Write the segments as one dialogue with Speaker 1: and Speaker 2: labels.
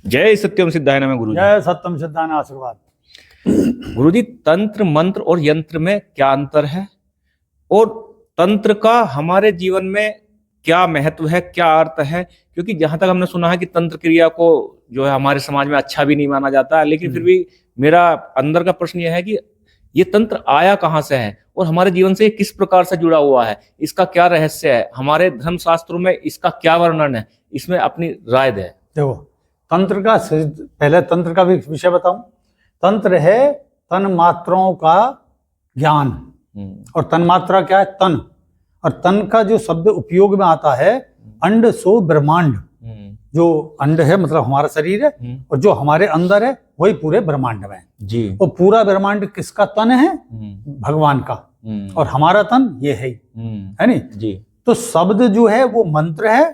Speaker 1: जय सत्यम सिद्धाय नमः गुरु जी।
Speaker 2: जय सत्यम सिद्धाय नमः आशीर्वाद।
Speaker 1: गुरु जी, तंत्र मंत्र और यंत्र में क्या अंतर है और तंत्र का हमारे जीवन में क्या महत्व है, क्या अर्थ है? क्योंकि जहां तक हमने सुना है कि तंत्र क्रिया को जो है हमारे समाज में अच्छा भी नहीं माना जाता, लेकिन फिर भी मेरा अंदर का प्रश्न यह है कि ये तंत्र आया कहाँ से है और हमारे जीवन से किस प्रकार से जुड़ा हुआ है, इसका क्या रहस्य है, हमारे धर्म शास्त्रों में इसका क्या वर्णन है, इसमें अपनी राय दे।
Speaker 2: देखो, तंत्र का पहले तंत्र का भी विषय बताऊं। तंत्र है तन मात्राओं का ज्ञान, और तन मात्रा क्या है? तन। और तन का जो शब्द उपयोग में आता है, अंड सो ब्रह्मांड। जो अंड है मतलब हमारा शरीर है, और जो हमारे अंदर है वही पूरे ब्रह्मांड में है जी। और पूरा ब्रह्मांड किसका तन है? भगवान का। और हमारा तन ये है नहीं जी। तो शब्द जो है वो मंत्र है,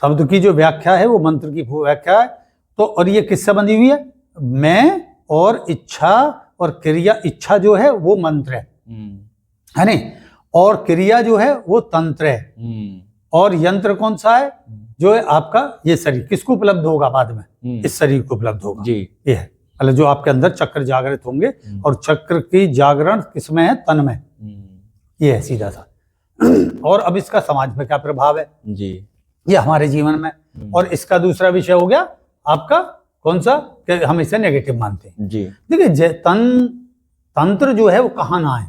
Speaker 2: शब्द की जो व्याख्या है वो मंत्र की व्याख्या है। तो और ये किससे बंधी हुई है? मैं और इच्छा और क्रिया। इच्छा जो है वो मंत्र है नहीं, और क्रिया जो है वो तंत्र है। और यंत्र कौन सा है? जो है आपका ये शरीर। किसको उपलब्ध होगा बाद में? इस शरीर को उपलब्ध होगा जी। ये है मतलब जो आपके अंदर चक्र जागृत होंगे, और चक्र की जागरण किसमें है? तन में। ये है सीधा सा। और अब इसका समाज में क्या प्रभाव है जी, ये हमारे जीवन में। और इसका दूसरा विषय हो गया आपका कौन सा? कि हम इसे नेगेटिव मानते हैं जी। देखिए, तंत्र जो है वो कहाँ ना है।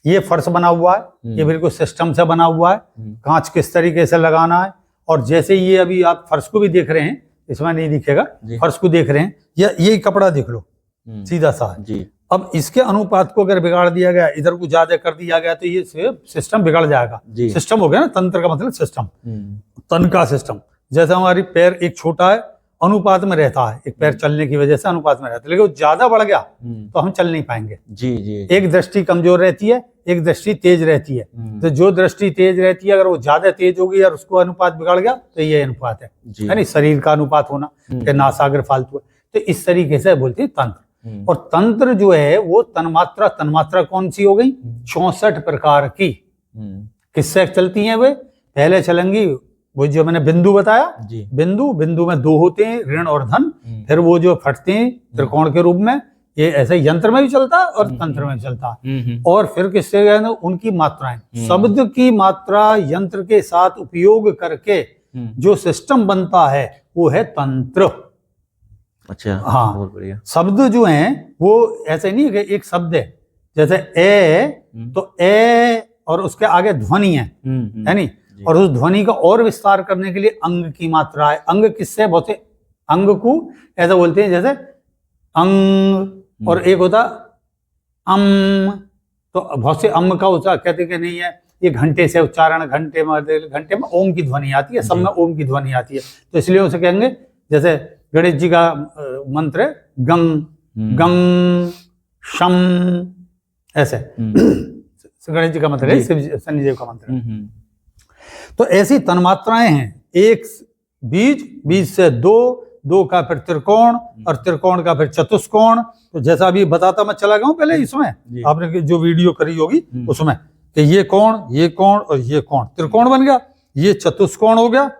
Speaker 2: ये फर्श बना हुआ है, ये बिल्कुल सिस्टम से बना हुआ है। कांच किस तरीके से लगाना है, और जैसे ये अभी आप फर्श को भी देख रहे हैं, इसमें नहीं दिखेगा, फर्श को देख रहे हैं, ये कपड़ा देख लो सीधा सा जी। अब इसके अनुपात को अगर बिगाड़ दिया गया, इधर को ज्यादा कर दिया गया, तो ये सिस्टम बिगड़ जाएगा। सिस्टम हो गया ना, तंत्र का मतलब सिस्टम, तन का सिस्टम। जैसे हमारी पैर एक छोटा है, अनुपात में रहता है, एक पैर चलने की वजह से अनुपात में रहता है, लेकिन वो ज्यादा बढ़ गया तो हम चल नहीं पाएंगे जी जी। एक दृष्टि कमजोर रहती है, एक दृष्टि तेज रहती है। तो जो दृष्टि तेज रहती है, अगर वो ज्यादा तेज होगी और उसको अनुपात बिगड़ गया, तो ये अनुपात है नहीं, शरीर का अनुपात होना, नासाग्र फालतू है। तो इस तरीके से बोलते हैं तंत्र। और तंत्र जो है वो तन्मात्रा कौन सी हो गई? 64 प्रकार की। किससे चलती है वे? पहले चलेंगी वो जो मैंने बिंदु बताया, बिंदु में 2 होते हैं, ऋण और धन। फिर वो जो फटते हैं त्रिकोण के रूप में, ये ऐसे यंत्र में भी चलता है और तंत्र में भी चलता है। और फिर किससे गए? उनकी मात्राएं, शब्द की मात्रा यंत्र के साथ उपयोग करके जो सिस्टम बनता है वो है तंत्र। अच्छा, हाँ, बहुत बढ़िया। शब्द जो हैं वो ऐसे नहीं है कि एक शब्द है, जैसे ए, तो ए और उसके आगे ध्वनि है नहीं, और उस ध्वनि का और विस्तार करने के लिए अंग की मात्रा है। अंग किससे? बहुत से अंग को ऐसा बोलते हैं, जैसे अंग, और एक होता अम। तो बहुत से अम का उच्चारण कहते कि नहीं है, ये घंटे से उच्चारण, घंटे में ओम की ध्वनि आती है, सब में ओम की ध्वनि आती है। तो इसलिए उसे कहेंगे, जैसे गणेश जी का मंत्र है गंग गंग शम, ऐसे गणेश जी का मंत्र है, शनि देव का मंत्र है। तो ऐसी तन्मात्राएं हैं। एक बीज से 2 का फिर त्रिकोण, और त्रिकोण का फिर चतुष्कोण। तो जैसा अभी बताता मैं चला गया पहले, इसमें आपने जो वीडियो करी होगी उसमें, कि ये कोण और ये कोण त्रिकोण बन गया, ये चतुष्कोण हो गया,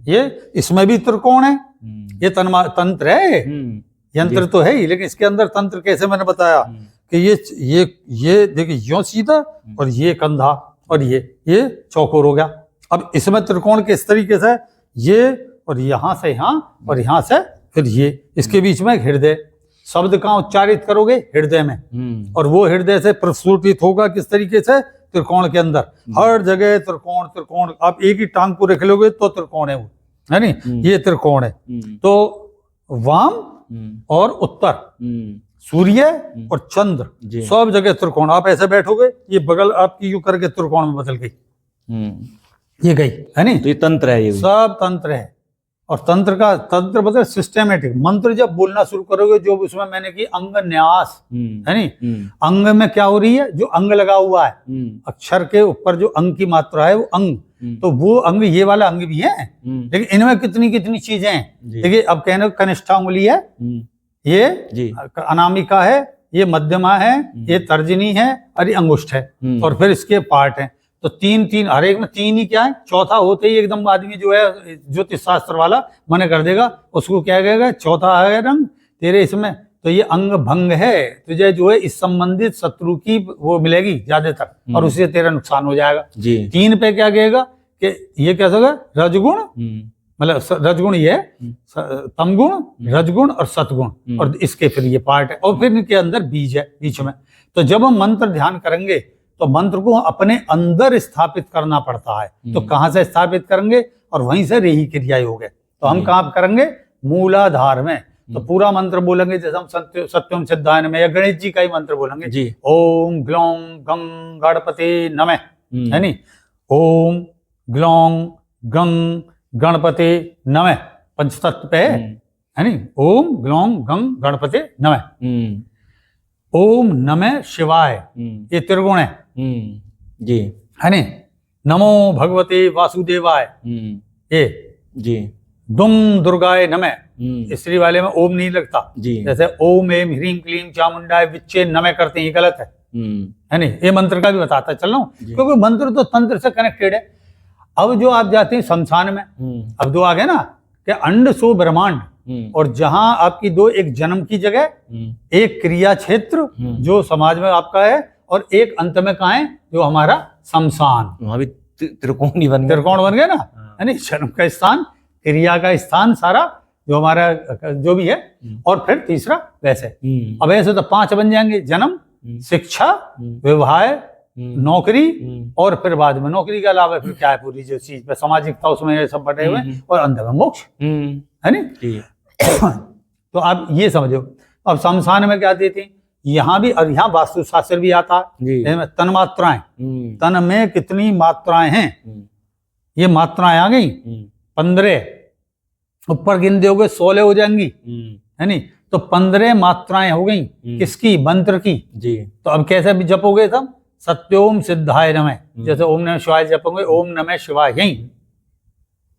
Speaker 2: ये इसमें भी त्रिकोण है। ये तंत्र है, यंत्र तो है ही, लेकिन इसके अंदर तंत्र कैसे मैंने बताया कि ये देखिए यो सीधा, और ये कंधा, और ये चौकोर हो गया। अब इसमें त्रिकोण किस तरीके से? ये, और यहां से यहां, और यहां से फिर ये, इसके बीच में हृदय। शब्द कहाँ उच्चारित करोगे? हृदय में। और वो हृदय से प्रस्फुटित होगा किस तरीके से? त्रिकोण के अंदर। हर जगह त्रिकोण। आप एक ही टांग को रख लोगे तो त्रिकोण है वो, है नहीं, ये त्रिकोण है। तो वाम और उत्तर, सूर्य और चंद्र, सब जगह त्रिकोण। आप ऐसे बैठोगे, ये बगल आपकी यूं करके त्रिकोण में बदल गई, ये गई, है नहीं। तो ये तंत्र है, ये सब तंत्र है। और तंत्र मतलब सिस्टेमेटिक। मंत्र जब बोलना शुरू करोगे, जो उसमें मैंने की अंग न्यास, है नहीं, अंग में क्या हो रही है? जो अंग लगा हुआ है, अक्षर के ऊपर जो अंग की मात्रा है वो अंग, तो वो अंग, ये वाला अंग भी है, लेकिन इनमें कितनी चीजें हैं। देखिए, अब कहने को कनिष्ठा उंगली है, ये अनामिका है, ये मध्यमा है, ये तर्जनी है, और ये अंगुष्ठ है, और फिर इसके पार्ट है। तो तीन तीन, हर एक में तीन ही क्या है, चौथा होते ही एकदम आदमी जो है ज्योतिष शास्त्र वाला मना कर देगा, उसको क्या कहेगा, चौथा है रंग तेरे इसमें, तो ये अंग भंग है, तुझे जो है इस संबंधित शत्रु की वो मिलेगी ज्यादातर, और उससे तेरा नुकसान हो जाएगा
Speaker 1: जी।
Speaker 2: 3 पे क्या कहेगा कि ये कैसा होगा, रजगुण, मतलब रजगुण ये तमगुण, रजगुण और सतगुण, और इसके फिर ये पार्ट है, और फिर इनके अंदर बीज है बीच में। तो जब हम मंत्र ध्यान करेंगे तो मंत्र को अपने अंदर स्थापित करना पड़ता है, तो कहाँ से स्थापित करेंगे, और वहीं से रेही क्रिया योग है, तो हम कहाँ करेंगे, मूलाधार में। तो पूरा मंत्र बोलेंगे, जैसे हम सत्यम सिद्धायन में, या गणेश जी का ही मंत्र बोलेंगे
Speaker 1: जी।
Speaker 2: ओम ग्लौं गं गणपते नमः, है नी, ओम ग्लौं गं गणपते नमः, पंचतत्व पे है नी, ओम ग्लौं गं गणपते नमः। ओम नमः शिवाय, ये त्रिगुण है
Speaker 1: जी,
Speaker 2: है नी, नमो भगवते वासुदेवाय, ये
Speaker 1: जी,
Speaker 2: दुम दुर्गाय नमः, स्त्री वाले में ओम नहीं लगता
Speaker 1: जी।
Speaker 2: जैसे ओम एम ह्रीम क्लीम चामुंडाय विच्चे नमः करते हैं, ये गलत है नी, ये मंत्र का भी बताता चल रहा हूँ, क्योंकि मंत्र तो तंत्र से कनेक्टेड है। अब जो आप जाते हैं शमशान में, अब दो आ गए ना कि अंड सो ब्रह्मांड, और जहां आपकी दो, एक जन्म की जगह, एक क्रिया क्षेत्र जो समाज में आपका है, और एक अंत में कहाँ है, जो हमारा शमशान,
Speaker 1: वहां भी त्रिकोण ही बन गया,
Speaker 2: त्रिकोण बन गया ना, है नी, जन्म का स्थान, क्रिया का स्थान, सारा जो हमारा जो भी है, और फिर तीसरा वैसे। अब ऐसे तो 5 बन जाएंगे, जन्म, शिक्षा, विवाह, नौकरी, और फिर बाद में नौकरी के अलावा फिर क्या है, पूरी जो चीज पे सामाजिकता उसमें ये सब बटे हुए, और अंत में मोक्ष, है नी। तो आप ये समझो, अब शमशान में क्या देते हैं, यहाँ भी, और यहाँ वास्तुशास्त्र भी आता है, तन मात्राएं, तन में कितनी मात्राएं हैं, ये मात्राएं आ गई 15, ऊपर गिन दोगे 16 हो जाएंगी, है नी, तो 15 मात्राएं हो गई, किसकी, मंत्र की जी। तो अब कैसे भी जपोगे तब, सत्योम सिद्धाय नमः, जैसे ओम नमः शिवाय जपोगे, ओम नमः शिवाय यही,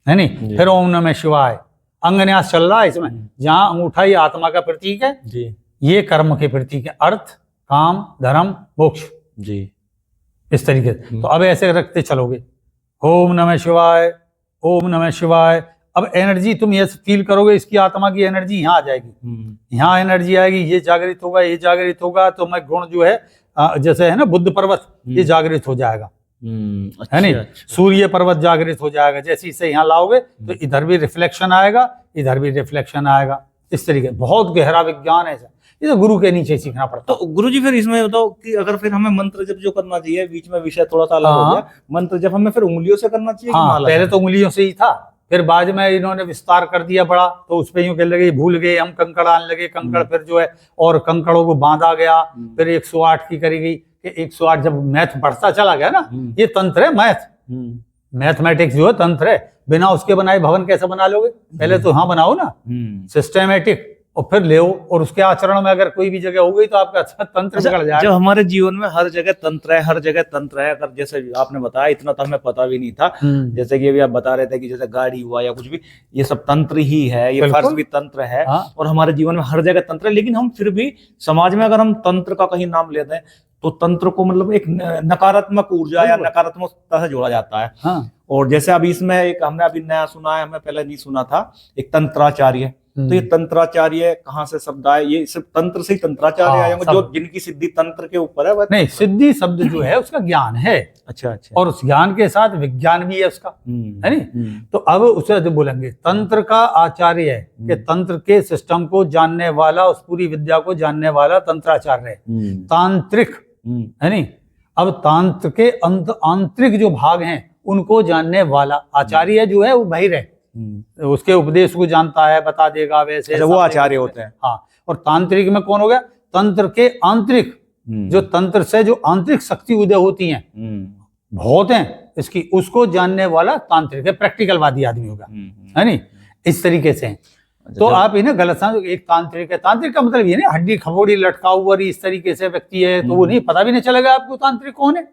Speaker 2: है नी, फिर ओम नमः शिवाय, अंगन्यास चल रहा है इसमें, जहां अंगूठा ये आत्मा का प्रतीक है जी, ये कर्म के प्रतीक है, अर्थ, काम, धर्म, मोक्ष जी, इस तरीके से। तो अब ऐसे रखते चलोगे, ओम नमः शिवाय, ओम नमः शिवाय। अब एनर्जी तुम ये फील करोगे, इसकी आत्मा की एनर्जी यहाँ आ जाएगी, यहाँ एनर्जी आएगी, ये जागृत होगा, ये जागृत होगा, तो मैं गुण जो है जैसे है ना बुद्ध पर्वत, ये जागृत हो जाएगा, है नहीं, सूर्य पर्वत जागृत हो जाएगा, जैसे इसे यहाँ लाओगे तो इधर भी रिफ्लेक्शन आएगा, इधर भी रिफ्लेक्शन आएगा, इस तरीके। बहुत गहरा विज्ञान है, ये तो गुरु के नीचे सीखना पड़ता।
Speaker 1: तो गुरु जी फिर इसमें बताओ कि अगर फिर हमें मंत्र जब जो करना चाहिए, बीच में विषय थोड़ा सा अलग हो गया, मंत्र जब हमें फिर उंगलियों से करना चाहिए,
Speaker 2: पहले तो उंगलियों से ही था, फिर बाद में इन्होंने विस्तार कर दिया बड़ा, तो उस पे यूं कहने लगे, भूल गए हम, कंकड़ आने लगे, कंकड़ फिर जो है, और कंकड़ों को बांधा गया, फिर 108 की करी गई, कि 108 जब मैथ बढ़ता चला गया ना, ये तंत्र है, मैथमेटिक्स जो है तंत्र है, बिना उसके बनाए भवन कैसे बना लोगे, पहले तो हाँ बनाओ ना, सिस्टेमेटिक, और फिर ले, और उसके आचरण में अगर कोई भी जगह हो गई तो आपका अच्छा तंत्र बिगड़ जाएगा।
Speaker 1: जब हमारे जीवन में हर जगह तंत्र है, हर जगह तंत्र है, अगर जैसे आपने बताया, इतना तो हमें पता भी नहीं था, जैसे कि अभी आप बता रहे थे कि जैसे गाड़ी हुआ या कुछ भी, ये सब तंत्र ही है, ये फर्श भी तंत्र है, और हमारे जीवन में हर जगह तंत्र है। लेकिन हम फिर भी समाज में अगर हम तंत्र का कहीं नाम लेते हैं तो तंत्र को मतलब एक नकारात्मक ऊर्जा या नकारात्मकता से जोड़ा जाता है। और जैसे अभी इसमें एक हमने अभी नया सुना है, हमें पहले नहीं सुना था, एक तंत्राचार्य। तो ये तंत्राचार्य कहाँ से शब्द आए, ये सिर्फ तंत्र से ही तंत्राचार्य आए होंगे, जो जिनकी सिद्धि तंत्र के ऊपर है?
Speaker 2: नहीं, सिद्धि शब्द जो है उसका ज्ञान है।
Speaker 1: अच्छा।
Speaker 2: और उस ज्ञान के साथ विज्ञान भी है उसका, है नहीं। तो अब उसे जो बोलेंगे, तंत्र का आचार्य है कि तंत्र के सिस्टम को जानने वाला, उस पूरी विद्या को जानने वाला तंत्राचार्य है। तांत्रिक, है नहीं। अब तांत्र के आंतरिक जो भाग हैं उनको जानने वाला आचार्य जो है वो बाहिर है, उसके उपदेश को जानता है, बता देगा, वैसे
Speaker 1: वो आचार्य होते हैं।
Speaker 2: हाँ। और तांत्रिक में कौन हो गया? तंत्र के आंतरिक, जो तंत्र से जो आंतरिक शक्ति उदय होती हैं, बहुत हैं इसकी, उसको जानने वाला तांत्रिक है, प्रैक्टिकलवादी आदमी होगा, है नहीं। इस तरीके से तो आप इन्हें गलत समझ, एक तांत्रिक है, तांत्रिक का मतलब ये नहीं हड्डी खबोड़ी लटका हुआ इस तरीके से व्यक्ति है, तो वो नहीं, पता भी नहीं चलेगा आपको तांत्रिक कौन है।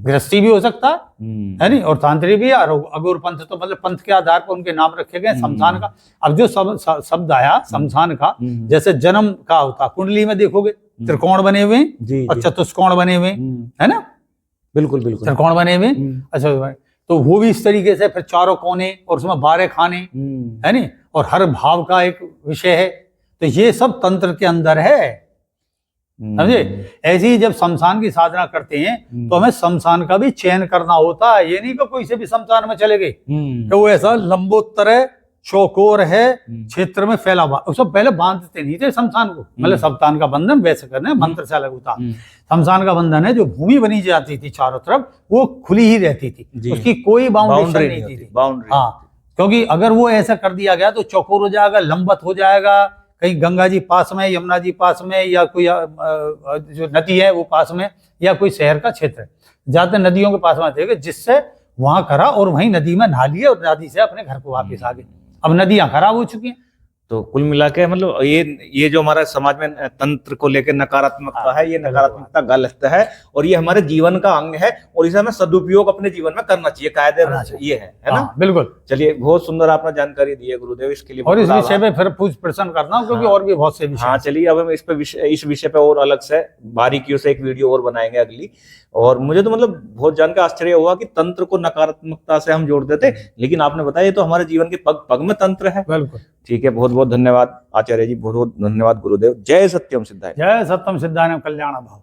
Speaker 2: गृहस्थी भी हो सकता है नहीं, और तांत्रिक भी। अगोर पंथ तो मतलब पंथ के आधार पर उनके नाम रखे गए। शमशान का अब जो शब्द आया शमशान का, जैसे जन्म का होता, कुंडली में देखोगे त्रिकोण बने हुए हैं और चतुष्कोण बने हुए हैं, है ना।
Speaker 1: बिल्कुल बिल्कुल।
Speaker 2: त्रिकोण बने हुए, अच्छा, तो वो भी इस तरीके से, फिर चारों कोने और उसमें 12 खाने, है नी, और हर भाव का एक विषय है। तो ये सब तंत्र के अंदर है, समझे। ऐसे ही जब शमशान की साधना करते हैं तो हमें शमशान का भी चयन करना होता है। ये नहीं कि कोई से भी शमशान में चले गए, तो वो ऐसा लंबोत्तर है, चौकोर है, क्षेत्र में फैला हुआ। उसको पहले बांधते नहीं थे शमशान को, मतलब शमशान का बंधन वैसे करने मंत्र से अलग होता। शमशान का बंधन है जो भूमि बनी जाती थी चारों तरफ, वो खुली ही रहती थी, उसकी कोई बाउंड्री नहीं थी। हाँ, क्योंकि अगर वो ऐसा कर दिया गया तो चौकोर हो जाएगा, लंबत हो जाएगा, कहीं गंगा जी पास में, यमुना जी पास में, या कोई जो नदी है वो पास में, या कोई शहर का क्षेत्र है, ज्यादा नदियों के पास में थे, जिससे वहां करा और वहीं नदी में नहा लिए और नदी से अपने घर को वापस आ गए। अब नदियां खराब हो चुकी हैं।
Speaker 1: तो कुल मिला के मतलब ये जो हमारा समाज में तंत्र को लेकर नकारात्मकता है, ये नकारात्मकता गलत है और ये हमारे जीवन का अंग है और इसे हमें सदुपयोग अपने जीवन में करना चाहिए, कायदे ये है ना।
Speaker 2: बिल्कुल।
Speaker 1: चलिए, बहुत सुंदर आपने जानकारी दी है गुरुदेव, इसके लिए
Speaker 2: और इस विषय पे फिर पूछ प्रश्न करना हो, क्योंकि और भी बहुत से विषय।
Speaker 1: हाँ, चलिए, अब हम इस विषय पे और अलग से बारीकियों से एक वीडियो और बनाएंगे अगली। और मुझे तो मतलब बहुत जानकर आश्चर्य हुआ कि तंत्र को नकारात्मकता से हम जोड़ देते, लेकिन आपने बताया ये तो हमारे जीवन के पग पग में तंत्र है।
Speaker 2: बिल्कुल
Speaker 1: ठीक है, बहुत बहुत धन्यवाद आचार्य जी, बहुत बहुत धन्यवाद गुरुदेव। जय सत्यम सिद्धाय।
Speaker 2: जय सत्यम सिद्धाय कल्याण भाव।